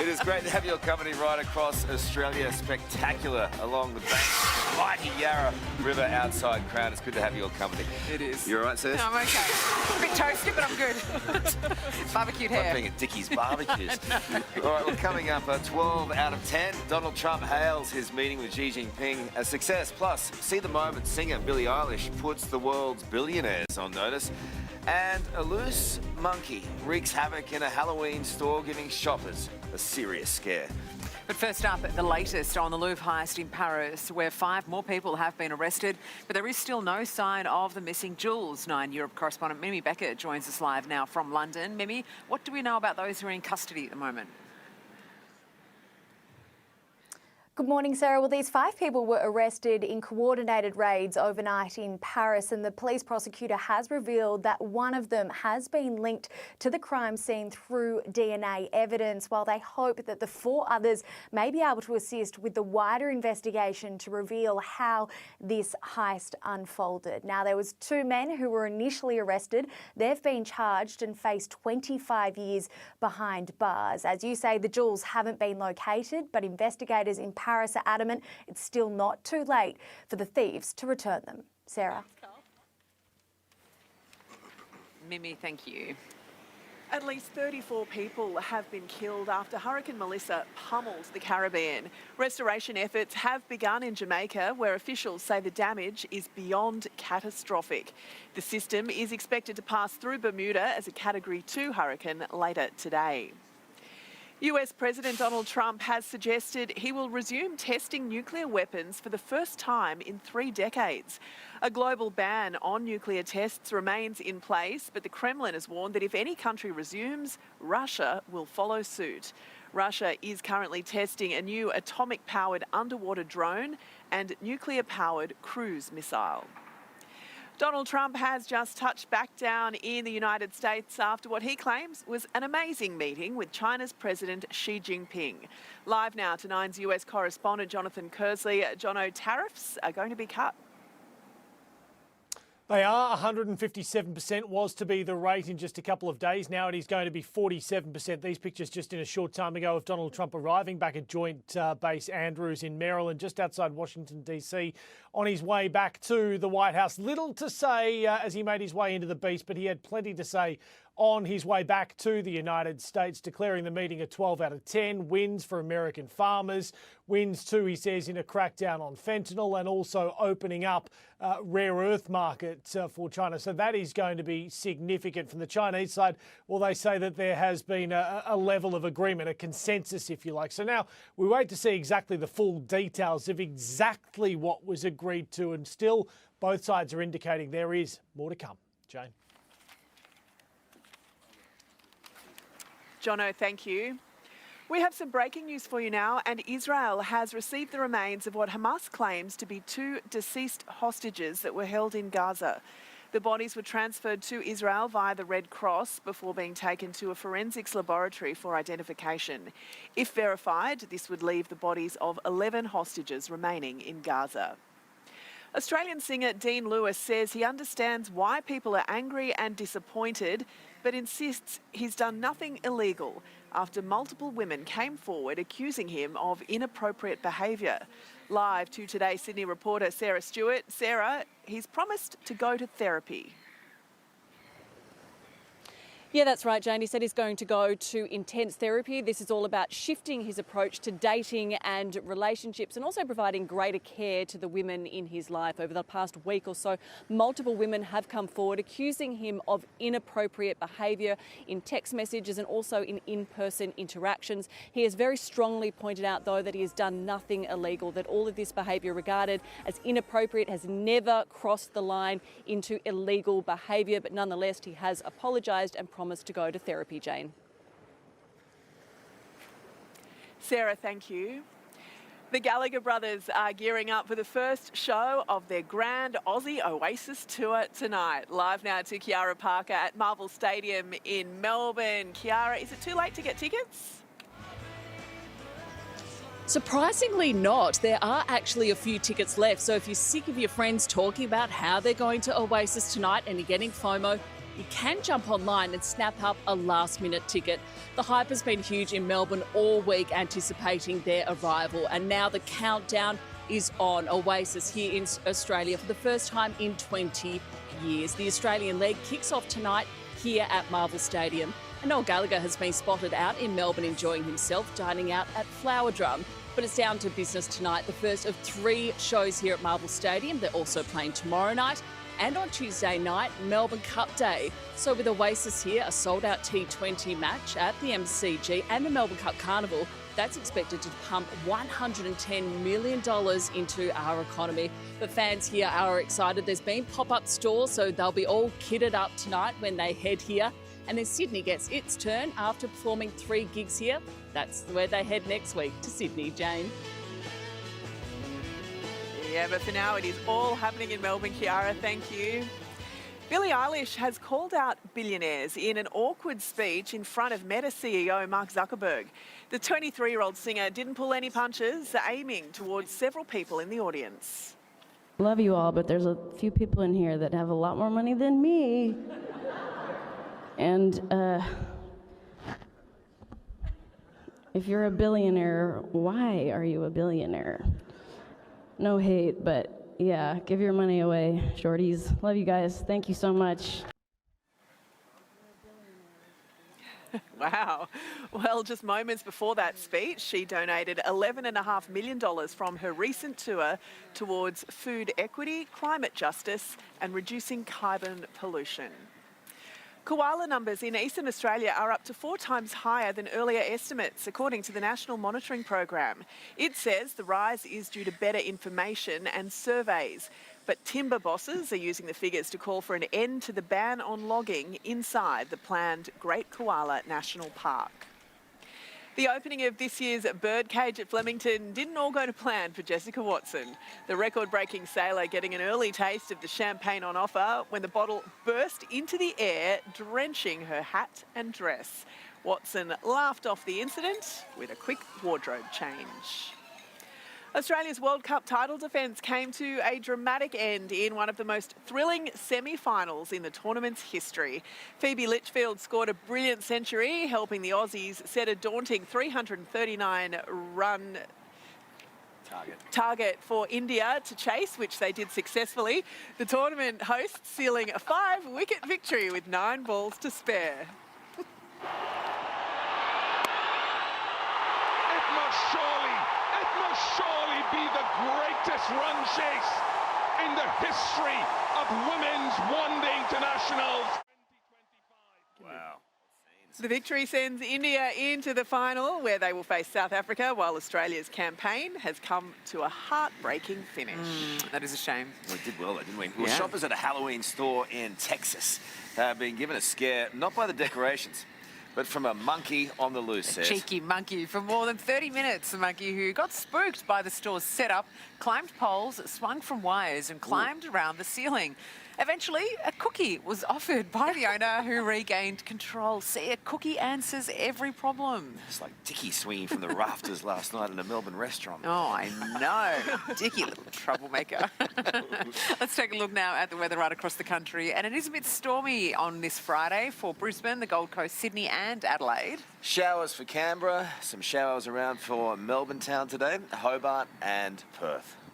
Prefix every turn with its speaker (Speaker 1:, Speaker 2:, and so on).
Speaker 1: It is great to have your company right across Australia. Spectacular along the banks of the mighty Yarra River outside Crown. It's good to have your company.
Speaker 2: It is.
Speaker 1: You all right, Sis?
Speaker 3: No, I'm okay. A bit toasty, but I'm good. Barbecued hair.
Speaker 1: Like being at Dickie's barbecues. All right, well, coming up, 12 out of 10. Donald Trump hails his meeting with Xi Jinping a success. Plus, see the moment singer Billie Eilish puts the world's billionaires on notice. And a loose monkey wreaks havoc in a Halloween store, giving shoppers a serious scare.
Speaker 3: But first up, the latest on the Louvre heist in Paris, where 5 more people have been arrested, but there is still no sign of the missing jewels. 9 Europe correspondent Mimi Beckett joins us live now from London. Mimi, what do we know about those who are in custody at the moment?
Speaker 4: Good morning, Sarah. Well, these 5 people were arrested in coordinated raids overnight in Paris, and the police prosecutor has revealed that one of them has been linked to the crime scene through DNA evidence, while they hope that the 4 others may be able to assist with the wider investigation to reveal how this heist unfolded. Now, there was 2 men who were initially arrested. They've been charged and face 25 years behind bars. As you say, the jewels haven't been located, but investigators in Paris are adamant it's still not too late for the thieves to return them. Sarah.
Speaker 3: Mimi, thank you.
Speaker 2: At least 34 people have been killed after Hurricane Melissa pummels the Caribbean. Restoration efforts have begun in Jamaica, where officials say the damage is beyond catastrophic. The system is expected to pass through Bermuda as a Category 2 hurricane later today. US President Donald Trump has suggested he will resume testing nuclear weapons for the first time in 3 decades. A global ban on nuclear tests remains in place, but the Kremlin has warned that if any country resumes, Russia will follow suit. Russia is currently testing a new atomic-powered underwater drone and nuclear-powered cruise missile. Donald Trump has just touched back down in the United States after what he claims was an amazing meeting with China's President Xi Jinping. Live now to Nine's US correspondent Jonathan Kersley. Jono, tariffs are going to be cut.
Speaker 5: They are. 157% was to be the rate in just a couple of days. Now it is going to be 47%. These pictures just in a short time ago of Donald Trump arriving back at Joint Base Andrews in Maryland, just outside Washington, D.C., on his way back to the White House. Little to say as he made his way into the beast, but he had plenty to say on his way back to the United States, declaring the meeting a 12 out of 10, wins for American farmers, wins too, he says, in a crackdown on fentanyl, and also opening up rare earth market for China. So that is going to be significant. From the Chinese side, well, they say that there has been a level of agreement, a consensus, if you like. So now we wait to see exactly the full details of exactly what was agreed to, and still both sides are indicating there is more to come. Jane.
Speaker 2: Jono, thank you. We have some breaking news for you now, and Israel has received the remains of what Hamas claims to be 2 deceased hostages that were held in Gaza. The bodies were transferred to Israel via the Red Cross before being taken to a forensics laboratory for identification. If verified, this would leave the bodies of 11 hostages remaining in Gaza. Australian singer Dean Lewis says he understands why people are angry and disappointed, but insists he's done nothing illegal after multiple women came forward accusing him of inappropriate behaviour. Live to Today's Sydney reporter Sarah Stewart. Sarah, he's promised to go to therapy.
Speaker 6: Yeah, that's right, Jane. He said he's going to go to intense therapy. This is all about shifting his approach to dating and relationships, and also providing greater care to the women in his life. Over the past week or so, multiple women have come forward accusing him of inappropriate behaviour in text messages and also in in-person interactions. He has very strongly pointed out, though, that he has done nothing illegal, that all of this behaviour regarded as inappropriate has never crossed the line into illegal behaviour, but nonetheless he has apologised and promised to go to therapy, Jane.
Speaker 2: Sarah, thank you. The Gallagher brothers are gearing up for the first show of their grand Aussie Oasis tour tonight. Live now to Kiara Parker at Marvel Stadium in Melbourne. Kiara, is it too late to get tickets?
Speaker 7: Surprisingly not. There are actually a few tickets left. So if you're sick of your friends talking about how they're going to Oasis tonight and you're getting FOMO, you can jump online and snap up a last-minute ticket. The hype has been huge in Melbourne all week, anticipating their arrival, and now the countdown is on. Oasis here in Australia for the first time in 20 years. The Australian leg kicks off tonight here at Marvel Stadium. And Noel Gallagher has been spotted out in Melbourne enjoying himself, dining out at Flower Drum. But it's down to business tonight, the first of 3 shows here at Marvel Stadium. They're also playing tomorrow night and on Tuesday night, Melbourne Cup Day. So with Oasis here, a sold-out T20 match at the MCG and the Melbourne Cup Carnival, that's expected to pump $110 million into our economy. The fans here are excited. There's been pop-up stores, so they'll be all kitted up tonight when they head here. And then Sydney gets its turn after performing 3 gigs here. That's where they head next week, to Sydney. Jane.
Speaker 2: Yeah, but for now it is all happening in Melbourne, Kiara. Thank you. Billie Eilish has called out billionaires in an awkward speech in front of Meta CEO Mark Zuckerberg. The 23-year-old singer didn't pull any punches, aiming towards several people in the audience.
Speaker 8: Love you all, but there's a few people in here that have a lot more money than me. And if you're a billionaire, why are you a billionaire? No hate, but yeah, give your money away, shorties. Love you guys. Thank you so much.
Speaker 2: Wow. Well, just moments before that speech, she donated $11.5 million from her recent tour towards food equity, climate justice, and reducing carbon pollution. Koala numbers in eastern Australia are up to 4 times higher than earlier estimates, according to the National Monitoring Program. It says the rise is due to better information and surveys. But timber bosses are using the figures to call for an end to the ban on logging inside the planned Great Koala National Park. The opening of this year's birdcage at Flemington didn't all go to plan for Jessica Watson. The record-breaking sailor getting an early taste of the champagne on offer when the bottle burst into the air, drenching her hat and dress. Watson laughed off the incident with a quick wardrobe change. Australia's World Cup title defence came to a dramatic end in one of the most thrilling semi-finals in the tournament's history. Phoebe Litchfield scored a brilliant century, helping the Aussies set a daunting 339-run target for India to chase, which they did successfully. The tournament hosts sealing a 5-wicket victory with 9 balls to spare.
Speaker 9: It must surely be the greatest run chase in the history of women's one-day internationals.
Speaker 1: Wow.
Speaker 2: The victory sends India into the final, where they will face South Africa, while Australia's campaign has come to a heartbreaking finish.
Speaker 3: That is a shame.
Speaker 1: We did well, didn't we? Well,
Speaker 3: Yeah.
Speaker 1: shoppers at a Halloween store in Texas have been given a scare, not by the decorations, but from a monkey on the loose, says.
Speaker 3: Cheeky monkey. For more than 30 minutes, the monkey who got spooked by the store's setup climbed poles, swung from wires and climbed around the ceiling. Eventually, a cookie was offered by the owner, who regained control. See, a cookie answers every problem.
Speaker 1: It's like Dickie swinging from the rafters last night in a Melbourne restaurant.
Speaker 3: Oh, I know. Dicky, little troublemaker. Let's take a look now at the weather right across the country. And it is a bit stormy on this Friday for Brisbane, the Gold Coast, Sydney and Adelaide.
Speaker 1: Showers for Canberra, some showers around for Melbourne town today, Hobart and Perth.